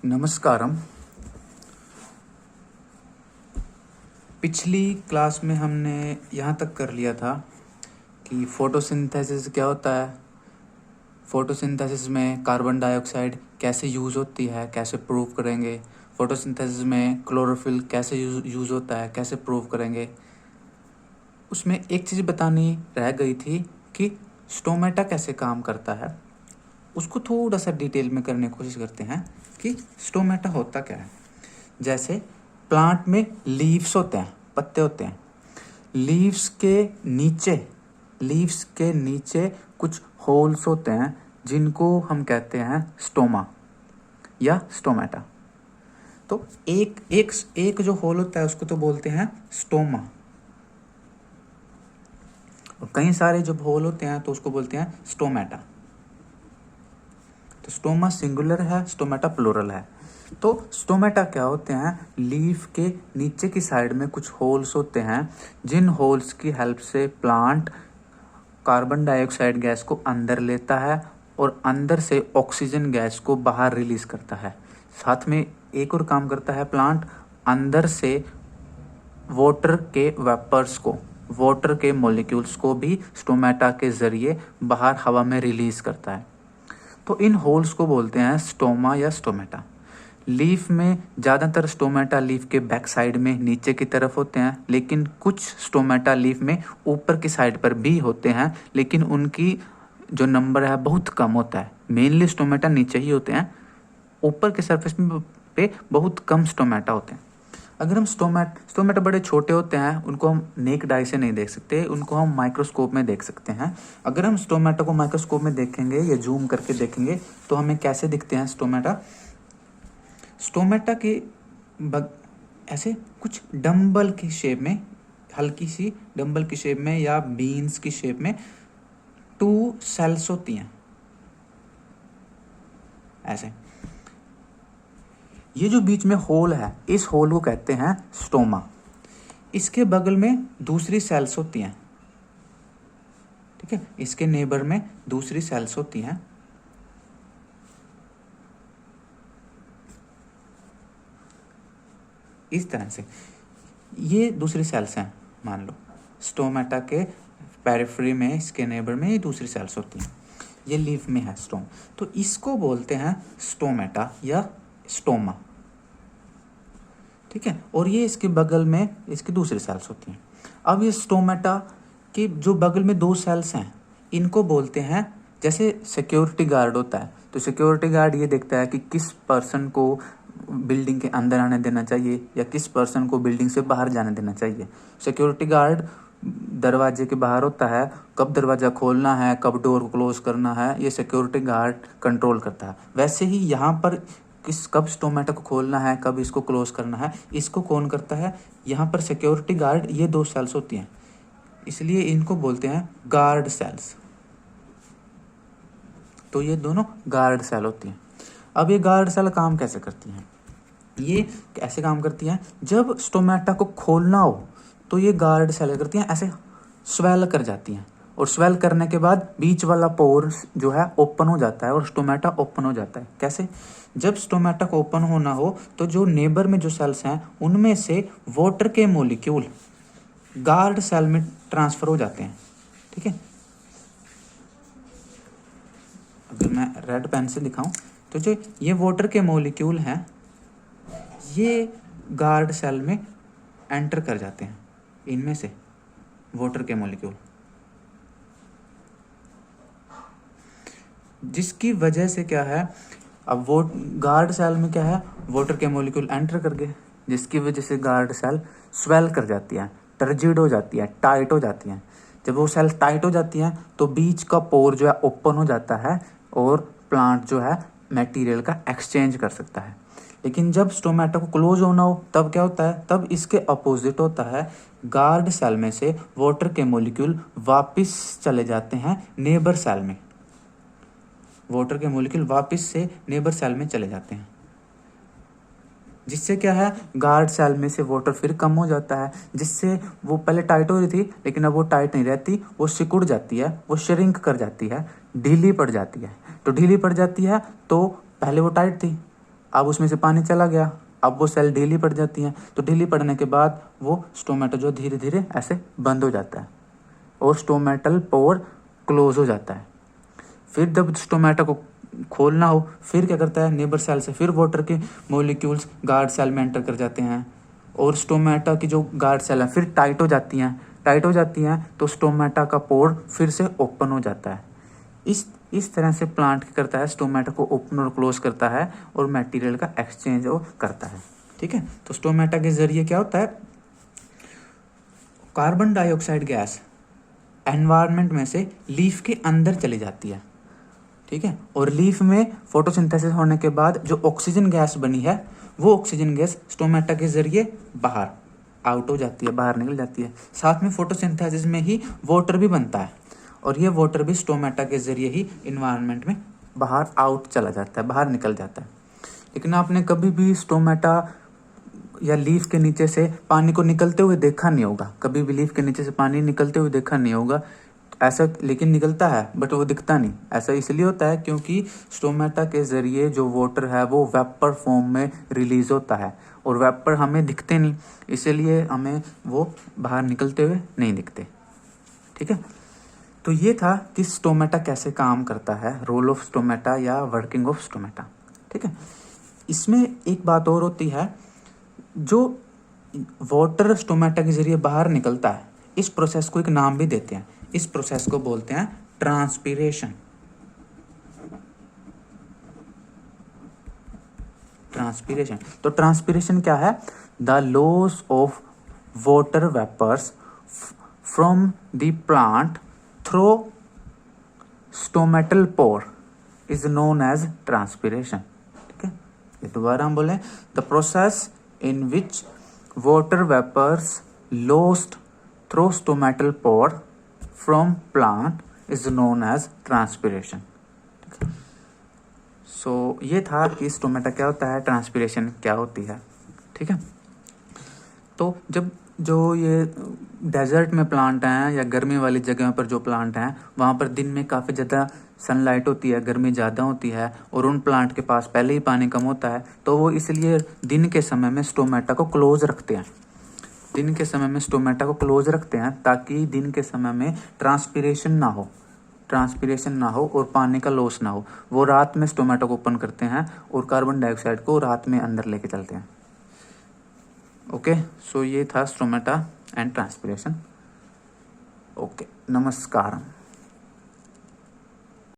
नमस्कारम। पिछली क्लास में हमने यहाँ तक कर लिया था कि फोटोसिंथेसिस क्या होता है, फोटोसिंथेसिस में कार्बन डाइऑक्साइड कैसे यूज़ होती है, कैसे प्रूव करेंगे। फोटोसिंथेसिस में क्लोरोफिल कैसे यूज़ होता है, कैसे प्रूव करेंगे। उसमें एक चीज़ बतानी रह गई थी कि स्टोमेटा कैसे काम करता है। उसको थोड़ा सा डिटेल में करने की कोशिश करते हैं कि स्टोमेटा होता क्या है। जैसे प्लांट में लीव्स होते हैं, पत्ते होते हैं। लीव्स के नीचे कुछ होल्स होते हैं जिनको हम कहते हैं स्टोमा या स्टोमेटा। तो एक जो होल होता है उसको तो बोलते हैं स्टोमा, और कई सारे जब होल होते हैं तो उसको बोलते हैं स्टोमेटा। तो स्टोमा सिंगुलर है, स्टोमेटा प्लूरल है। तो स्टोमेटा क्या होते हैं, लीफ के नीचे की साइड में कुछ होल्स होते हैं जिन होल्स की हेल्प से प्लांट कार्बन डाइऑक्साइड गैस को अंदर लेता है और अंदर से ऑक्सीजन गैस को बाहर रिलीज करता है। साथ में एक और काम करता है प्लांट, अंदर से वाटर के वेपर्स को, वाटर के मॉलिक्यूल्स को भी स्टोमेटा के जरिए बाहर हवा में रिलीज करता है। तो इन होल्स को बोलते हैं स्टोमा या स्टोमेटा। लीफ में ज़्यादातर स्टोमेटा लीफ के बैक साइड में नीचे की तरफ होते हैं, लेकिन कुछ स्टोमेटा लीफ में ऊपर की साइड पर भी होते हैं, लेकिन उनकी जो नंबर है बहुत कम होता है। मेनली स्टोमेटा नीचे ही होते हैं, ऊपर के सरफेस पे बहुत कम स्टोमेटा होते हैं। अगर हम स्टोमेटा बड़े छोटे होते हैं, उनको हम नेक डाई से नहीं देख सकते, उनको हम माइक्रोस्कोप में देख सकते हैं। अगर हम स्टोमेटा को माइक्रोस्कोप में देखेंगे या जूम करके देखेंगे तो हमें कैसे दिखते हैं स्टोमेटा के ऐसे कुछ डंबल की शेप में, हल्की सी डंबल की शेप में या बीन्स की शेप में 2 सेल्स होती हैं ऐसे। ये जो बीच में होल है, इस होल को कहते हैं स्टोमा। इसके बगल में दूसरी सेल्स होती हैं, ठीक है, इसके नेबर में दूसरी सेल्स होती हैं। इस तरह से ये दूसरी सेल्स हैं, मान लो स्टोमेटा के पेरिफेरी में, इसके नेबर में ये दूसरी सेल्स होती हैं। ये लीफ में है स्टोम, तो इसको बोलते हैं स्टोमेटा या स्टोमा, ठीक है। और ये इसके बगल में इसकी दूसरी सेल्स होती हैं। अब ये स्टोमेटा के जो बगल में 2 सेल्स हैं, इनको बोलते हैं, जैसे सिक्योरिटी गार्ड होता है, तो सिक्योरिटी गार्ड ये देखता है कि किस पर्सन को बिल्डिंग के अंदर आने देना चाहिए या किस पर्सन को बिल्डिंग से बाहर जाने देना चाहिए। सिक्योरिटी गार्ड दरवाजे के बाहर होता है, कब दरवाज़ा खोलना है, कब डोर को क्लोज करना है, ये सिक्योरिटी गार्ड कंट्रोल करता है। वैसे ही यहाँ पर कब स्टोमेटा को खोलना है, कब इसको क्लोज करना है, इसको कौन करता है, यहाँ पर सिक्योरिटी गार्ड। ये 2 सेल्स होती हैं, इसलिए इनको बोलते हैं गार्ड सेल्स। तो ये दोनों गार्ड सेल होती हैं। अब ये गार्ड सेल काम कैसे करती हैं, ये कैसे काम करती हैं, जब स्टोमेटा को खोलना हो तो ये गार्ड सेल करती हैं, ऐसे स्वेल कर जाती हैं, और स्वेल करने के बाद बीच वाला पोर जो है ओपन हो जाता है और स्टोमेटा ओपन हो जाता है। कैसे, जब स्टोमेटा को ओपन होना हो तो जो नेबर में जो सेल्स हैं उनमें से वाटर के मॉलिक्यूल गार्ड सेल में ट्रांसफर हो जाते हैं, ठीक है। अगर मैं रेड पेन से दिखाऊं तो जो ये वाटर के मॉलिक्यूल हैं, ये गार्ड सेल में एंटर कर जाते हैं, इनमें से वाटर के मॉलिक्यूल, जिसकी वजह से क्या है, अब वो गार्ड सेल में क्या है, वाटर के मॉलिक्यूल एंटर कर गए, जिसकी वजह से गार्ड सेल स्वेल कर जाती है, टर्जिड हो जाती है, टाइट हो जाती हैं। जब वो सेल टाइट हो जाती हैं तो बीच का पोर जो है ओपन हो जाता है और प्लांट जो है मटेरियल का एक्सचेंज कर सकता है। लेकिन जब स्टोमेटा को क्लोज होना हो तब क्या होता है, तब इसके अपोजिट होता है, गार्ड सेल में से वाटर के मॉलिक्यूल वापस चले जाते हैं नेबर सेल में, वाटर के मॉलिक्यूल वापस से नेबर सेल में चले जाते हैं, जिससे क्या है, गार्ड सेल में से वाटर फिर कम हो जाता है, जिससे वो पहले टाइट हो रही थी लेकिन अब वो टाइट नहीं रहती, वो सिकुड़ जाती है, वो श्रिंक कर जाती है, ढीली पड़ जाती है। तो ढीली पड़ जाती है तो पहले वो टाइट थी, अब उसमें से पानी चला गया, अब वो सेल ढीली पड़ जाती हैं, तो ढीली पड़ने के बाद वो स्टोमेटा जो धीरे धीरे ऐसे बंद हो जाता है और स्टोमेटल पोर क्लोज हो जाता है। फिर जब स्टोमेटा को खोलना हो, फिर क्या करता है, नेबर सेल से फिर वाटर के मॉलिक्यूल्स गार्ड सेल में एंटर कर जाते हैं और स्टोमेटा की जो गार्ड सेल है फिर टाइट हो जाती हैं, तो स्टोमेटा का पोर फिर से ओपन हो जाता है। इस तरह से प्लांट क्या करता है, स्टोमेटा को ओपन और क्लोज करता है और मटेरियल का एक्सचेंज वो करता है। ठीक है, तो स्टोमेटा के जरिए क्या होता है, कार्बन डाइऑक्साइड गैस एनवायरनमेंट में से लीफ के अंदर चली जाती है। ठीक है, और लीफ में फोटोसिंथेसिस होने के बाद जो ऑक्सीजन गैस बनी है वो ऑक्सीजन गैस स्टोमेटा के जरिए बाहर आउट हो जाती है, बाहर निकल जाती है। साथ में फोटोसिंथेसिस में ही वाटर भी बनता है और ये वाटर भी स्टोमेटा के जरिए ही इन्वायरमेंट में बाहर आउट चला जाता है, बाहर निकल जाता है। लेकिन आपने कभी भी स्टोमेटा या लीफ के नीचे से पानी को निकलते हुए देखा नहीं होगा, कभी भी लीफ के नीचे से पानी निकलते हुए देखा नहीं होगा ऐसा, लेकिन निकलता है बट वो दिखता नहीं। ऐसा इसलिए होता है क्योंकि स्टोमेटा के जरिए जो वाटर है वो वेपर फॉर्म में रिलीज होता है और वेपर हमें दिखते नहीं, इसीलिए हमें वो बाहर निकलते हुए नहीं दिखते। ठीक है, तो ये था कि स्टोमेटा कैसे काम करता है, रोल ऑफ स्टोमेटा या वर्किंग ऑफ स्टोमेटा। ठीक है, इसमें एक बात और होती है, जो वाटर स्टोमेटा के जरिए बाहर निकलता है इस प्रोसेस को एक नाम भी देते हैं, इस प्रोसेस को बोलते हैं ट्रांसपीरेशन। ट्रांसपीरेशन, तो ट्रांसपीरेशन क्या है, the loss of water vapours from the plant through stomatal pore is known as transpiration. ठीक है, ये दोबारा हम बोलें, the process in which water vapors lost through stomatal pore from plant is known as transpiration। सो ये था कि stomata क्या होता है, ट्रांसपीरेशन क्या होती है। ठीक है, तो जब जो ये डेजर्ट में प्लांट हैं या गर्मी वाली जगह पर जो प्लांट हैं वहाँ पर दिन में काफ़ी ज़्यादा सनलाइट होती है, गर्मी ज़्यादा होती है और उन प्लांट के पास पहले ही पानी कम होता है, तो वो इसलिए दिन के समय में स्टोमेटा को क्लोज रखते हैं। दिन के समय में स्टोमेटा को क्लोज रखते हैं ताकि दिन के समय में ट्रांसपीरेशन ना हो और पानी का लॉस ना हो। वो रात में स्टोमेटा को ओपन करते हैं और कार्बन डाइऑक्साइड को रात में अंदर लेके चलते हैं। ओके, सो ये था स्टोमेटा एंड ट्रांसपीरेशन। ओके, नमस्कारम।